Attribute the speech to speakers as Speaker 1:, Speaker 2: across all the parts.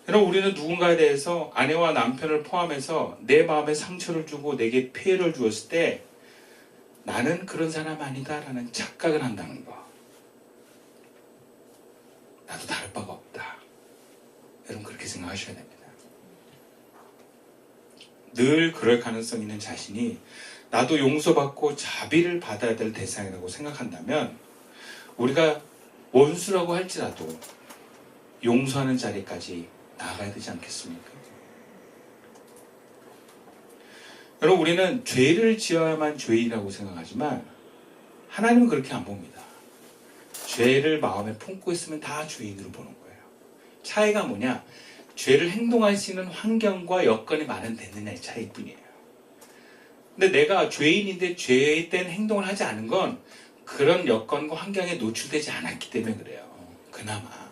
Speaker 1: 여러분, 우리는 누군가에 대해서 아내와 남편을 포함해서 내 마음에 상처를 주고 내게 피해를 주었을 때 나는 그런 사람 아니다라는 착각을 한다는 거. 나도 다를 바가 없다. 여러분, 그렇게 생각하셔야 됩니다. 늘 그럴 가능성 있는 자신이 나도 용서받고 자비를 받아야 될 대상이라고 생각한다면 우리가 원수라고 할지라도 용서하는 자리까지 나아가야 되지 않겠습니까? 여러분, 우리는 죄를 지어야만 죄인이라고 생각하지만 하나님은 그렇게 안 봅니다. 죄를 마음에 품고 있으면 다 죄인으로 보는 거예요. 차이가 뭐냐? 죄를 행동할 수 있는 환경과 여건이 마련됐느냐의 차이뿐이에요. 근데 내가 죄인인데 죄된 행동을 하지 않은 건 그런 여건과 환경에 노출되지 않았기 때문에 그래요. 그나마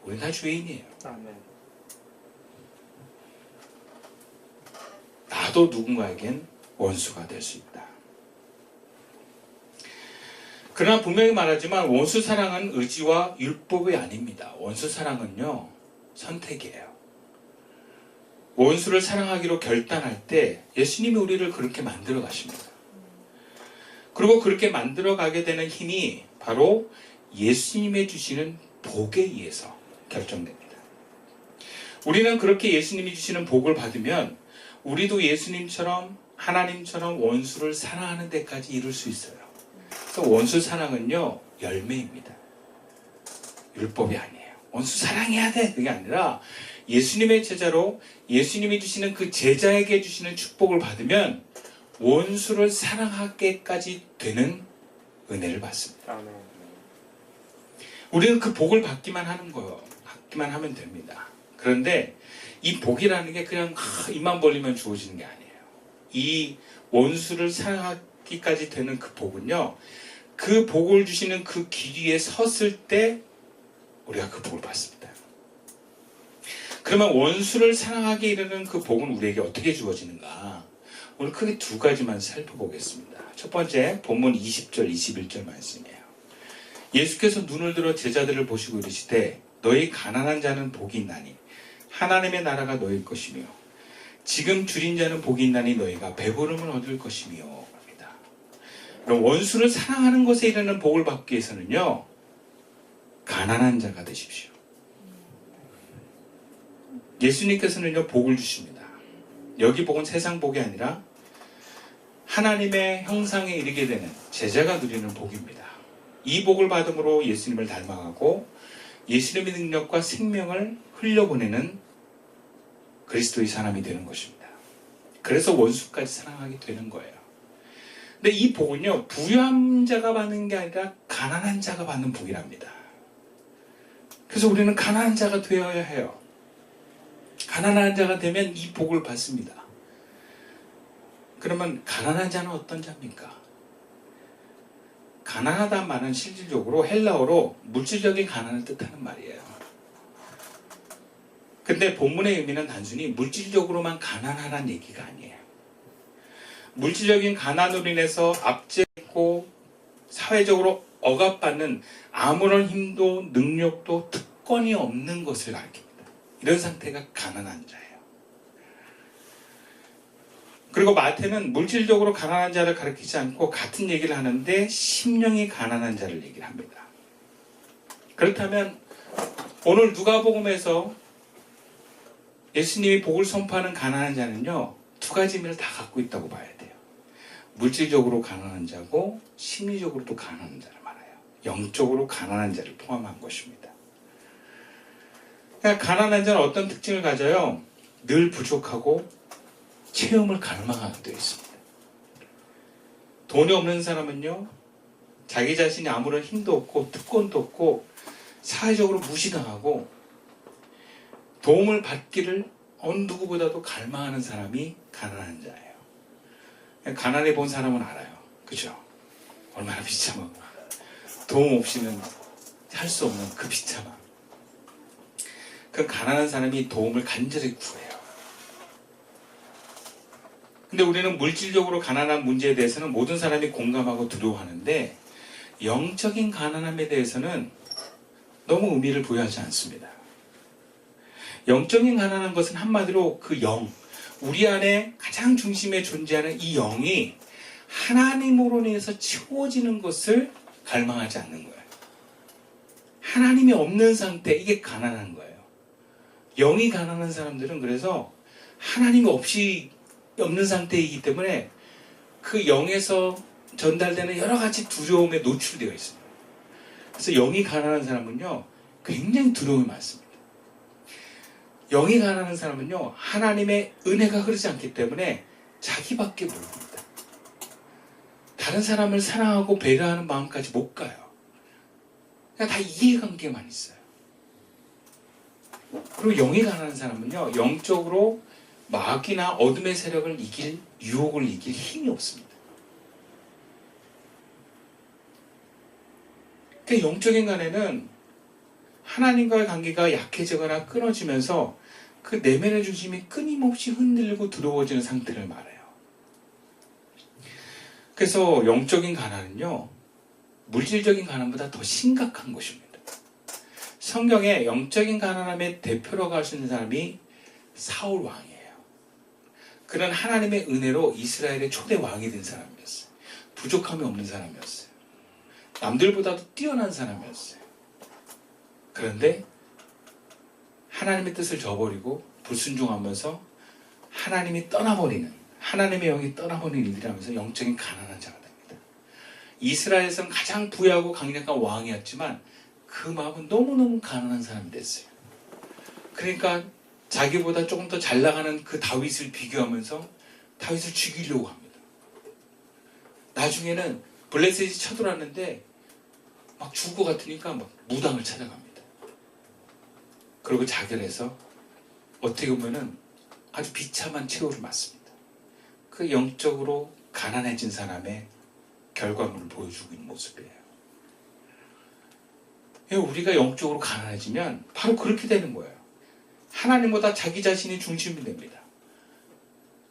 Speaker 1: 우리는 다 죄인이에요.
Speaker 2: 아멘.
Speaker 1: 나도 누군가에겐 원수가 될 수 있다. 그러나 분명히 말하지만 원수 사랑은 의지와 율법이 아닙니다. 원수 사랑은요, 선택이에요. 원수를 사랑하기로 결단할 때 예수님이 우리를 그렇게 만들어 가십니다. 그리고 그렇게 만들어 가게 되는 힘이 바로 예수님이 주시는 복에 의해서 결정됩니다. 우리는 그렇게 예수님이 주시는 복을 받으면 우리도 예수님처럼 하나님처럼 원수를 사랑하는 데까지 이룰 수 있어요. 그래서 원수 사랑은요, 열매입니다. 율법이 아니에요. 원수 사랑해야 돼. 그게 아니라 예수님의 제자로 예수님이 주시는 그 제자에게 주시는 축복을 받으면 원수를 사랑하게까지 되는 은혜를 받습니다.
Speaker 2: 아멘.
Speaker 1: 우리는 그 복을 받기만 하는 거예요. 받기만 하면 됩니다. 그런데 이 복이라는 게 그냥 입만 벌리면 주어지는 게 아니에요. 이 원수를 사랑하기까지 되는 그 복은요, 그 복을 주시는 그 길 위에 섰을 때 우리가 그 복을 받습니다. 그러면 원수를 사랑하게 이르는 그 복은 우리에게 어떻게 주어지는가? 오늘 크게 두 가지만 살펴보겠습니다. 첫 번째, 본문 20절, 21절 말씀이에요. 예수께서 눈을 들어 제자들을 보시고 이르시되 너희 가난한 자는 복이 있나니 하나님의 나라가 너희일 것이며 지금 줄인 자는 복이 있나니 너희가 배부름을 얻을 것이며 합니다. 그럼 원수를 사랑하는 것에 이르는 복을 받기 위해서는요, 가난한 자가 되십시오. 예수님께서는요, 복을 주십니다. 여기 복은 세상 복이 아니라 하나님의 형상에 이르게 되는 제자가 누리는 복입니다. 이 복을 받음으로 예수님을 닮아가고 예수님의 능력과 생명을 흘려보내는 그리스도의 사람이 되는 것입니다. 그래서 원수까지 사랑하게 되는 거예요. 근데 이 복은요, 부유한 자가 받는 게 아니라 가난한 자가 받는 복이랍니다. 그래서 우리는 가난한 자가 되어야 해요. 가난한 자가 되면 이 복을 받습니다. 그러면 가난한 자는 어떤 자입니까? 가난하다는 말은 실질적으로 헬라어로 물질적인 가난을 뜻하는 말이에요. 근데 본문의 의미는 단순히 물질적으로만 가난하다는 얘기가 아니에요. 물질적인 가난으로 인해서 압제했고 사회적으로 억압받는 아무런 힘도 능력도 특권이 없는 것을 가리킵니다. 이런 상태가 가난한 자예요. 그리고 마태는 물질적으로 가난한 자를 가리키지 않고 같은 얘기를 하는데 심령이 가난한 자를 얘기를 합니다. 그렇다면 오늘 누가복음에서 예수님이 복을 선포하는 가난한 자는요, 두 가지 의미를 다 갖고 있다고 봐야 돼요. 물질적으로 가난한 자고 심리적으로도 가난한 자를 말해요. 영적으로 가난한 자를 포함한 것입니다. 그러니까 가난한 자는 어떤 특징을 가져요? 늘 부족하고 체험을 갈망하게 되어 있습니다. 돈이 없는 사람은요, 자기 자신이 아무런 힘도 없고 특권도 없고 사회적으로 무시당하고 도움을 받기를 어느 누구보다도 갈망하는 사람이 가난한 자예요. 가난해 본 사람은 알아요. 그죠? 얼마나 비참하고 도움 없이는 할 수 없는 그 비참함. 그 가난한 사람이 도움을 간절히 구해요. 근데 우리는 물질적으로 가난한 문제에 대해서는 모든 사람이 공감하고 두려워하는데 영적인 가난함에 대해서는 너무 의미를 부여하지 않습니다. 영적인 가난한 것은 한마디로 그 영, 우리 안에 가장 중심에 존재하는 이 영이 하나님으로 인해서 채워지는 것을 갈망하지 않는 거예요. 하나님이 없는 상태, 이게 가난한 거예요. 영이 가난한 사람들은 그래서 하나님이 없이 없는 상태이기 때문에 그 영에서 전달되는 여러 가지 두려움에 노출되어 있습니다. 그래서 영이 가난한 사람은요, 굉장히 두려움이 많습니다. 영이 가난한 사람은요, 하나님의 은혜가 흐르지 않기 때문에 자기밖에 모릅니다. 다른 사람을 사랑하고 배려하는 마음까지 못 가요. 그냥 다 이해관계만 있어요. 그리고 영이 가난한 사람은요, 영적으로 마귀나 어둠의 세력을 이길, 유혹을 이길 힘이 없습니다. 그러니까 영적인 간에는 하나님과의 관계가 약해지거나 끊어지면서 그 내면의 중심이 끊임없이 흔들리고 두려워지는 상태를 말해요. 그래서 영적인 가난은요, 물질적인 가난보다 더 심각한 것입니다. 성경에 영적인 가난함의 대표라고 할 수 있는 사람이 사울 왕이에요. 그는 하나님의 은혜로 이스라엘의 초대 왕이 된 사람이었어요. 부족함이 없는 사람이었어요. 남들보다도 뛰어난 사람이었어요. 그런데 하나님의 뜻을 저버리고 불순종하면서 하나님이 떠나버리는, 하나님의 영이 떠나버리는 일을 하면서 영적인 가난한 자가 됩니다. 이스라엘에서는 가장 부유하고 강력한 왕이었지만 그 마음은 너무너무 가난한 사람이 됐어요. 그러니까 자기보다 조금 더 잘 나가는 그 다윗을 비교하면서 다윗을 죽이려고 합니다. 나중에는 블레셋이 쳐들어왔는데 막 죽을 것 같으니까 막 무당을 찾아갑니다. 그리고 자결해서 어떻게 보면은 아주 비참한 최후를 맞습니다. 그 영적으로 가난해진 사람의 결과물을 보여주고 있는 모습이에요. 우리가 영적으로 가난해지면 바로 그렇게 되는 거예요. 하나님보다 자기 자신이 중심이 됩니다.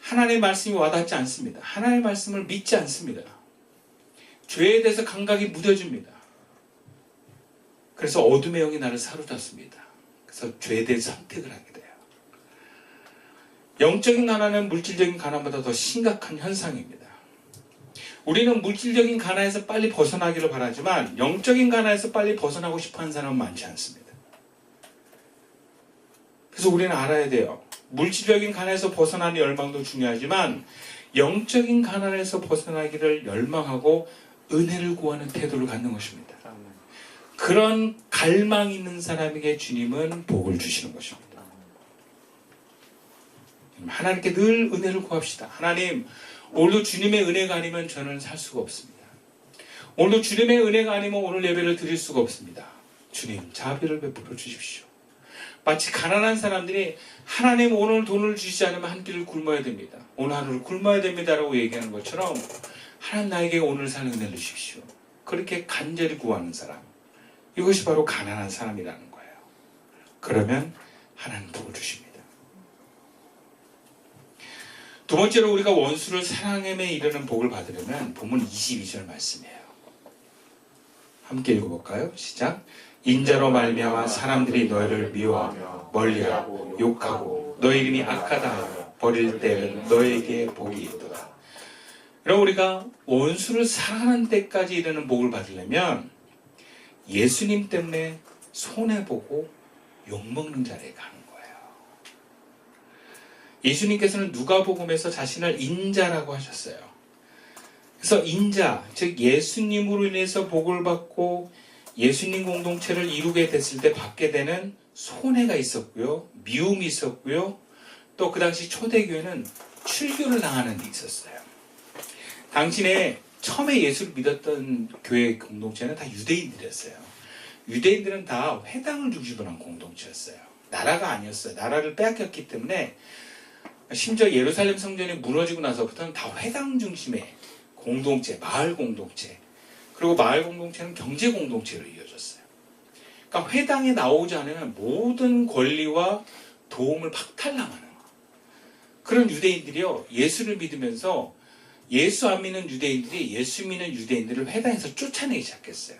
Speaker 1: 하나님의 말씀이 와닿지 않습니다. 하나님의 말씀을 믿지 않습니다. 죄에 대해서 감각이 무뎌집니다. 그래서 어둠의 영이 나를 사로잡습니다. 그래서 죄에 대해 선택을 하게 돼요. 영적인 가난은 물질적인 가난보다 더 심각한 현상입니다. 우리는 물질적인 가난에서 빨리 벗어나기를 바라지만 영적인 가난에서 빨리 벗어나고 싶어하는 사람은 많지 않습니다. 그래서 우리는 알아야 돼요. 물질적인 가난에서 벗어나는 열망도 중요하지만 영적인 가난에서 벗어나기를 열망하고 은혜를 구하는 태도를 갖는 것입니다. 그런 갈망 있는 사람에게 주님은 복을 주시는 것입니다. 하나님께 늘 은혜를 구합시다. 하나님, 오늘도 주님의 은혜가 아니면 저는 살 수가 없습니다. 오늘도 주님의 은혜가 아니면 오늘 예배를 드릴 수가 없습니다. 주님, 자비를 베풀어 주십시오. 마치 가난한 사람들이 하나님 오늘 돈을 주시지 않으면 한 끼를 굶어야 됩니다. 오늘 하루를 굶어야 됩니다라고 얘기하는 것처럼 하나님 나에게 오늘 살 은혜를 주십시오. 그렇게 간절히 구하는 사람. 이것이 바로 가난한 사람이라는 거예요. 그러면 하나님 복을 주십니다. 두 번째로 우리가 원수를 사랑함에 이르는 복을 받으려면 본문 22절 말씀이에요. 함께 읽어볼까요? 시작. 인자로 말미암아 사람들이 너희를 미워하며 멀리하고 욕하고 너희 이름이 악하다 하여 버릴 때는 너에게 복이 있도다. 그럼 우리가 원수를 사랑하는 데까지 이르는 복을 받으려면 예수님 때문에 손해보고 욕먹는 자리에 가는 거예요. 예수님께서는 누가복음에서 자신을 인자라고 하셨어요. 그래서 인자, 즉 예수님으로 인해서 복을 받고 예수님 공동체를 이루게 됐을 때 받게 되는 손해가 있었고요. 미움이 있었고요. 또 그 당시 초대교회는 출교를 당하는 일이 있었어요. 당신의 처음에 예수를 믿었던 교회 공동체는 다 유대인들이었어요. 유대인들은 다 회당을 중심으로 한 공동체였어요. 나라가 아니었어요. 나라를 빼앗겼기 때문에 심지어 예루살렘 성전이 무너지고 나서부터는 다 회당 중심의 공동체, 마을 공동체, 그리고 마을 공동체는 경제 공동체로 이어졌어요. 그러니까 회당에 나오지 않으면 모든 권리와 도움을 박탈당하는 그런 유대인들이요, 예수를 믿으면서 예수 안 믿는 유대인들이 예수 믿는 유대인들을 회당에서 쫓아내기 시작했어요.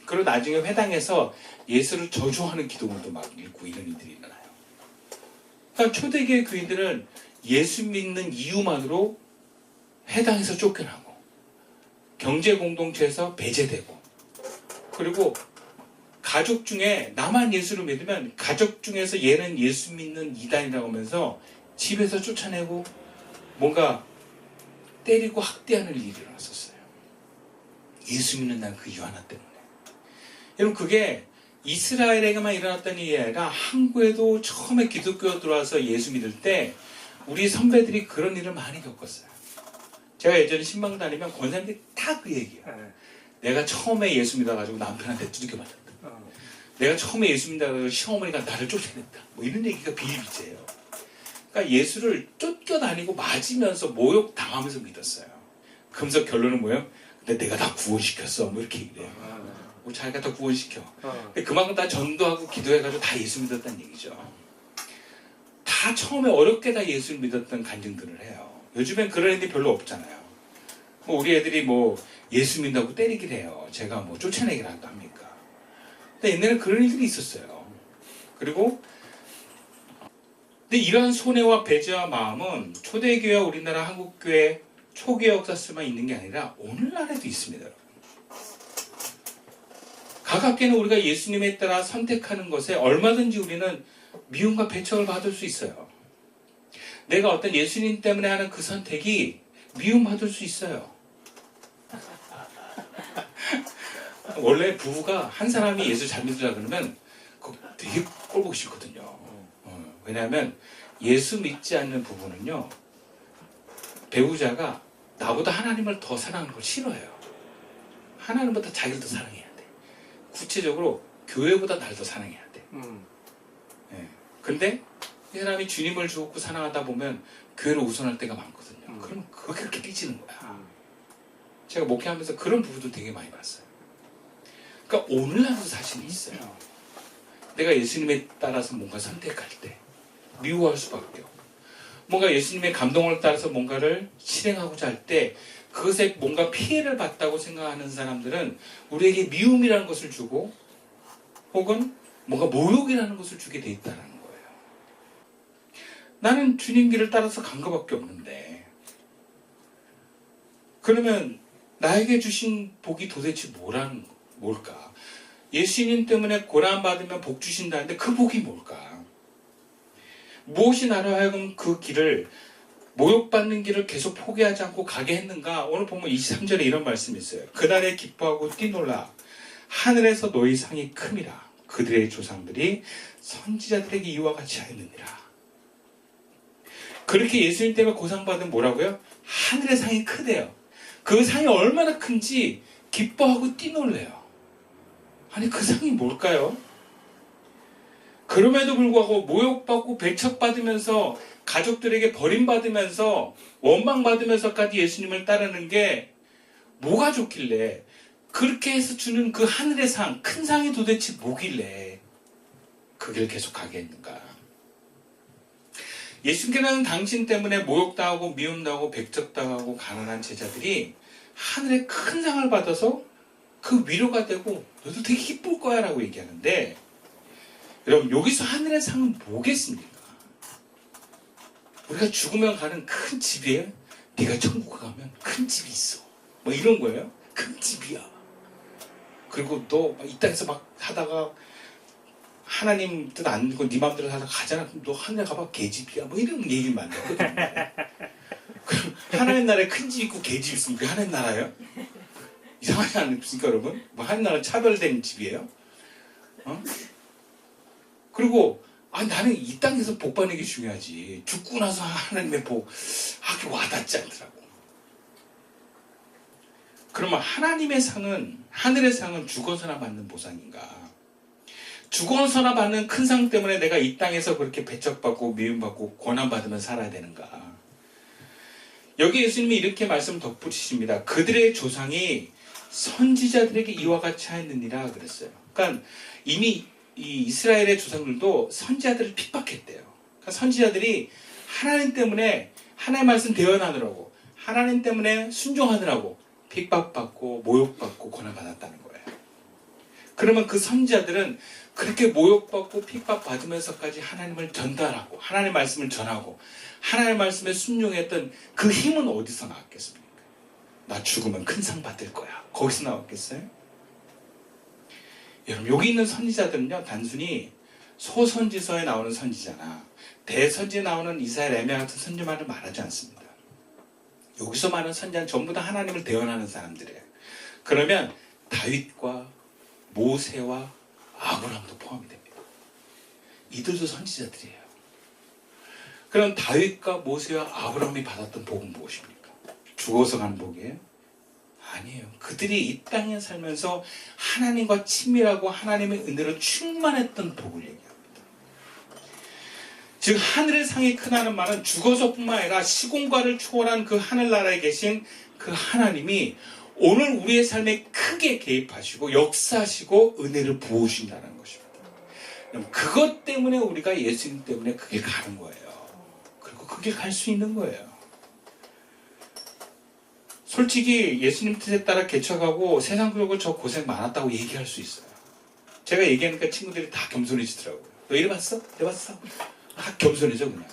Speaker 1: 그리고 나중에 회당에서 예수를 저주하는 기도문도 막 읽고 이런 일들이 일어나요. 그러니까 초대교회 교인들은 예수 믿는 이유만으로 해당에서 쫓겨나고 경제 공동체에서 배제되고 그리고 가족 중에 나만 예수를 믿으면 가족 중에서 얘는 예수 믿는 이단이라고 하면서 집에서 쫓아내고 뭔가 때리고 학대하는 일이 일어났었어요. 예수 믿는다는 그 이유 하나 때문에. 여러분 그게 이스라엘에게만 일어났던 일이 아니라 한국에도 처음에 기독교 들어와서 예수 믿을 때 우리 선배들이 그런 일을 많이 겪었어요. 제가 예전에 신방 다니면 권사님들이 다 그 얘기예요. 내가 처음에 예수 믿어가지고 남편한테 두들겨 맞았다. 내가 처음에 예수 믿어가지고 시어머니가 나를 쫓아냈다. 뭐 이런 얘기가 비일비재예요. 그러니까 예수를 쫓겨다니고 맞으면서 모욕 당하면서 믿었어요. 그러면서 결론은 뭐예요? 근데 내가 다 구원시켰어. 뭐 이렇게 얘기해요. 뭐 자기가 다 구원시켜. 근데 그만큼 다 전도하고 기도해가지고 다 예수 믿었다는 얘기죠. 다 처음에 어렵게 다 예수를 믿었던 간증들을 해요. 요즘엔 그런 애들이 별로 없잖아요. 뭐 우리 애들이 뭐 예수 믿는다고 때리긴 해요. 제가 뭐 쫓아내기라도 합니까? 근데 옛날에 그런 일들이 있었어요. 그리고 근데 이러한 손해와 배제와 마음은 초대교회와 우리나라 한국교회 초기 역사에만 있는 게 아니라 오늘날에도 있습니다. 여러분. 가깝게는 우리가 예수님에 따라 선택하는 것에 얼마든지 우리는 미움과 배척을 받을 수 있어요. 내가 어떤 예수님 때문에 하는 그 선택이 미움받을 수 있어요. 원래 부부가 한 사람이 예수 잘 믿으라 그러면 그거 되게 꼴보기 싫거든요. 왜냐하면 예수 믿지 않는 부부는요, 배우자가 나보다 하나님을 더 사랑하는 걸 싫어해요. 하나님보다 자기를 더 사랑해야 돼. 구체적으로 교회보다 날 더 사랑해야 돼. 네. 근데 이 사람이 주님을 좋고 사랑하다 보면 교회를 우선할 때가 많거든요. 그러면 그게 그렇게 삐지는 거야. 제가 목회하면서 그런 부부도 되게 많이 봤어요. 그러니까 오늘날도 사실은 있어요. 내가 예수님에 따라서 뭔가 선택할 때 미워할 수밖에 없고, 뭔가 예수님의 감동을 따라서 뭔가를 실행하고자 할 때 그것에 뭔가 피해를 봤다고 생각하는 사람들은 우리에게 미움이라는 것을 주고 혹은 뭔가 모욕이라는 것을 주게 돼 있다는 거예요. 나는 주님 길을 따라서 간 것밖에 없는데 그러면 나에게 주신 복이 도대체 뭘까? 예수님 때문에 고난받으면 복 주신다는데 그 복이 뭘까? 무엇이 나로 하여금 그 길을 모욕받는 길을 계속 포기하지 않고 가게 했는가? 오늘 보면 23절에 이런 말씀이 있어요. 그날에 기뻐하고 뛰놀라 하늘에서 너희 상이 큼이라 그들의 조상들이 선지자들에게 이와 같이 하였느니라. 그렇게 예수님 때문에 고상받은 뭐라고요? 하늘의 상이 크대요. 그 상이 얼마나 큰지 기뻐하고 뛰놀래요. 아니 그 상이 뭘까요? 그럼에도 불구하고 모욕받고 배척받으면서 가족들에게 버림받으면서 원망받으면서까지 예수님을 따르는 게 뭐가 좋길래 그렇게 해서 주는 그 하늘의 상, 큰 상이 도대체 뭐길래 그 길을 계속 가게 했는가? 예수님께는 당신 때문에 모욕당하고 미움당하고 배척당하고 가난한 제자들이 하늘의 큰 상을 받아서 그 위로가 되고 너도 되게 기쁠 거야 라고 얘기하는데, 여러분 여기서 하늘의 상은 뭐겠습니까? 우리가 죽으면 가는 큰 집이에요? 네가 천국 가면 큰 집이 있어 뭐 이런 거예요? 큰 집이야. 그리고 너 이 땅에서 막 하다가 하나님 뜻 안 듣고 네 마음대로 살다가 가잖아. 그럼 너 하늘에 가봐 개집이야 뭐 이런 얘기를 만들거든요. 그럼 하나님 나라에 큰 집 있고 개집 있으면 그게 하나님 나라예요? 이상하지 않습니까 여러분? 뭐 하나님 나라 차별된 집이에요? 그리고 나는 이 땅에서 복 받는 게 중요하지 죽고 나서 하나님의 복 그게 와닿지 않더라고. 그러면 하나님의 상은, 하늘의 상은 죽어서나 받는 보상인가? 죽어서나 받는 큰 상 때문에 내가 이 땅에서 그렇게 배척받고 미움받고 고난받으면 살아야 되는가? 여기 예수님이 이렇게 말씀 덧붙이십니다. 그들의 조상이 선지자들에게 이와 같이 하였느니라 그랬어요. 그러니까 이미 이 이스라엘의 조상들도 선지자들을 핍박했대요. 그러니까 선지자들이 하나님 때문에 하나님의 말씀 대언하느라고, 하나님 때문에 순종하느라고 핍박받고 모욕받고 고난받았다는 거예요. 그러면 그 선지자들은 그렇게 모욕받고 핍박받으면서까지 하나님을 전달하고 하나님의 말씀을 전하고 하나님의 말씀에 순종했던 그 힘은 어디서 나왔겠습니까? 나 죽으면 큰 상 받을 거야. 거기서 나왔겠어요? 여러분, 여기 있는 선지자들은요, 단순히 소선지서에 나오는 선지자나 대선지에 나오는 이사야, 레미야 같은 선지만을 말하지 않습니다. 여기서 말하는 선지자는 전부 다 하나님을 대언하는 사람들이에요. 그러면 다윗과 모세와 아브라함도 포함이 됩니다. 이들도 선지자들이에요. 그럼 다윗과 모세와 아브라함이 받았던 복은 무엇입니까? 죽어서 가는 복이에요? 아니에요. 그들이 이 땅에 살면서 하나님과 친밀하고 하나님의 은혜로 충만했던 복을 얘기합니다. 즉 하늘의 상이 크다는 말은 죽어서뿐만 아니라 시공간을 초월한 그 하늘나라에 계신 그 하나님이 오늘 우리의 삶에 크게 개입하시고 역사하시고 은혜를 부어주신다는 것입니다. 그것 때문에 우리가 예수님 때문에 그 길 가는 거예요. 그리고 그 길 갈 수 있는 거예요. 솔직히 예수님 뜻에 따라 개척하고 세상적으로 저 고생 많았다고 얘기할 수 있어요. 제가 얘기하니까 친구들이 다 겸손해지더라고요. 너 이래봤어? 해봤어? 다 겸손해져 그냥.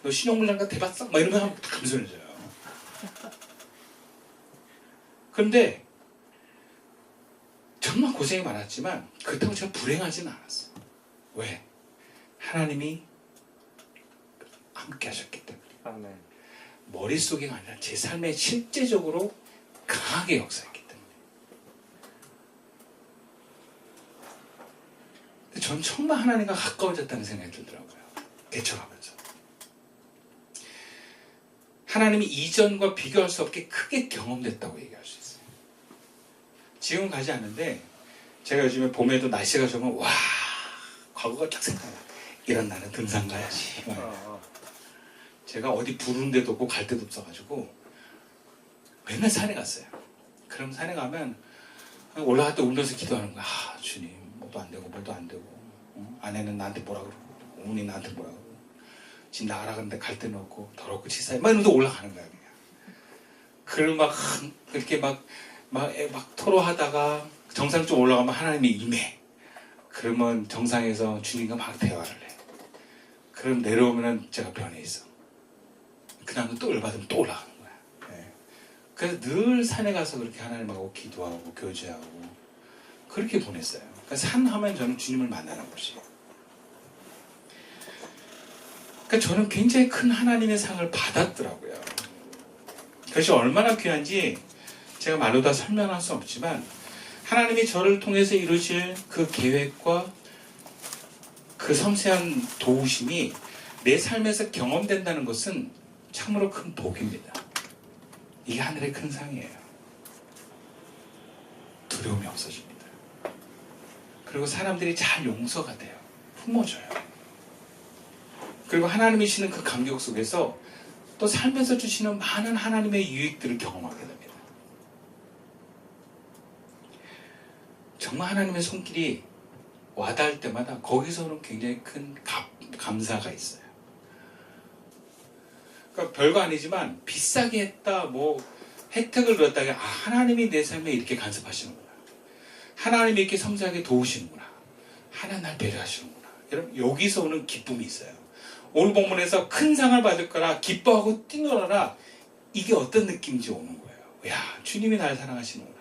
Speaker 1: 너 신용물량가 대봤어? 막 이러면 다 겸손해져요. 그런데 정말 고생이 많았지만 그렇다고 제가 불행하지는 않았어요. 왜? 하나님이 함께 하셨기 때문에. 아멘. 머릿속이 아니라 제 삶에 실제적으로 강하게 역사했기 때문에. 근데 전 정말 하나님과 가까워졌다는 생각이 들더라고요. 개척하면서. 하나님이 이전과 비교할 수 없게 크게 경험됐다고 얘기할 수 있어요. 지금 가지 않는데 제가 요즘에 봄에도 날씨가 좋으면 와 과거가 딱 생각나요. 이런 날은 등산 가야지. 제가 어디 부르는 데도 없고 갈 데도 없어가지고 맨날 산에 갔어요. 그럼 산에 가면 올라갈 때 울면서 기도하는 거야. 아, 주님 뭐도 안 되고 뭐도 안 되고 아내는 나한테 뭐라 그러고 어머니 나한테 뭐라 그러고 집 나가라 그러는데 갈 데는 없고 더럽고 치사해 막 이러면서 올라가는 거야 그냥. 그리고 막 그렇게 막 토로하다가 정상 쪽 올라가면 하나님이 임해. 그러면 정상에서 주님과 막 대화를 해. 그럼 내려오면 제가 변해 있어. 그 다음에 또 열받으면 또 올라가는 거야. 네. 그래서 늘 산에 가서 그렇게 하나님하고 기도하고 교제하고 그렇게 보냈어요. 그러니까 산 하면 저는 주님을 만나는 곳이에요. 그러니까 저는 굉장히 큰 하나님의 상을 받았더라고요. 그것이 얼마나 귀한지 제가 말로 다 설명할 수 없지만 하나님이 저를 통해서 이루실 그 계획과 그 섬세한 도우심이 내 삶에서 경험된다는 것은 참으로 큰 복입니다. 이게 하늘의 큰 상이에요. 두려움이 없어집니다. 그리고 사람들이 잘 용서가 돼요. 품어줘요. 그리고 하나님이 주시는 그 감격 속에서 또 살면서 주시는 많은 하나님의 유익들을 경험하게 됩니다. 정말 하나님의 손길이 와닿을 때마다 거기서는 굉장히 큰 감사가 있어요. 그러니까 별거 아니지만 비싸게 했다, 뭐 혜택을 누렸다, 하나님이 내 삶에 이렇게 간섭하시는구나. 하나님이 이렇게 섬세하게 도우시는구나. 하나님 날 배려하시는구나. 여러분 여기서 오는 기쁨이 있어요. 오늘 본문에서 큰 상을 받을 거라 기뻐하고 뛰놀아라. 이게 어떤 느낌인지 오는 거예요. 야, 주님이 날 사랑하시는구나.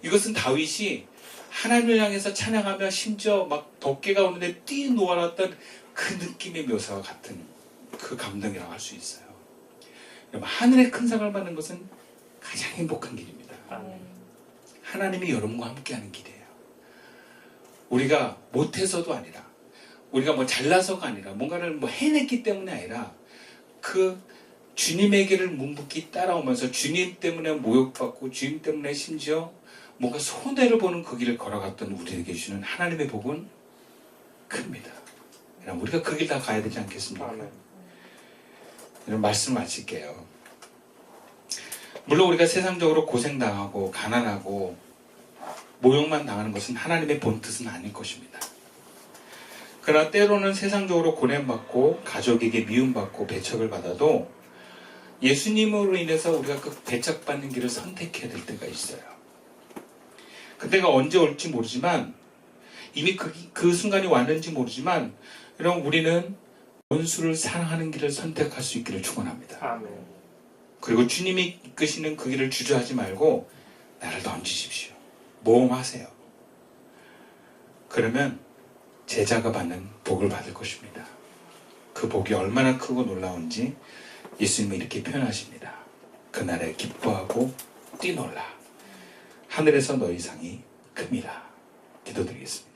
Speaker 1: 이것은 다윗이 하나님을 향해서 찬양하며 심지어 막 덮개가 오는데 뛰놀았던 그 느낌의 묘사와 같은 그 감동이라고 할 수 있어요. 여러분, 하늘의 큰 상을 받는 것은 가장 행복한 길입니다. 하나님이 여러분과 함께하는 길이에요. 우리가 못해서도 아니라 우리가 뭐 잘나서가 아니라 뭔가를 뭐 해냈기 때문에 아니라 그 주님에게를 묵묵히 따라오면서 주님 때문에 모욕받고 주님 때문에 심지어 뭔가 손해를 보는 그 길을 걸어갔던 우리에게 주시는 하나님의 복은 큽니다. 우리가 그 길 다 가야 되지 않겠습니까? 이런 말씀 마칠게요. 물론 우리가 세상적으로 고생당하고 가난하고 모욕만 당하는 것은 하나님의 본뜻은 아닐 것입니다. 그러나 때로는 세상적으로 고난받고 가족에게 미움받고 배척을 받아도 예수님으로 인해서 우리가 그 배척받는 길을 선택해야 될 때가 있어요. 그때가 언제 올지 모르지만 이미 그 순간이 왔는지 모르지만 여러분 우리는 원수를 사랑하는 길을 선택할 수 있기를 축원합니다.
Speaker 2: 아멘.
Speaker 1: 그리고 주님이 이끄시는 그 길을 주저하지 말고 나를 던지십시오. 모험하세요. 그러면 제자가 받는 복을 받을 것입니다. 그 복이 얼마나 크고 놀라운지 예수님은 이렇게 표현하십니다. 그날에 기뻐하고 뛰놀라. 하늘에서 너희 상이 큽니다. 기도드리겠습니다.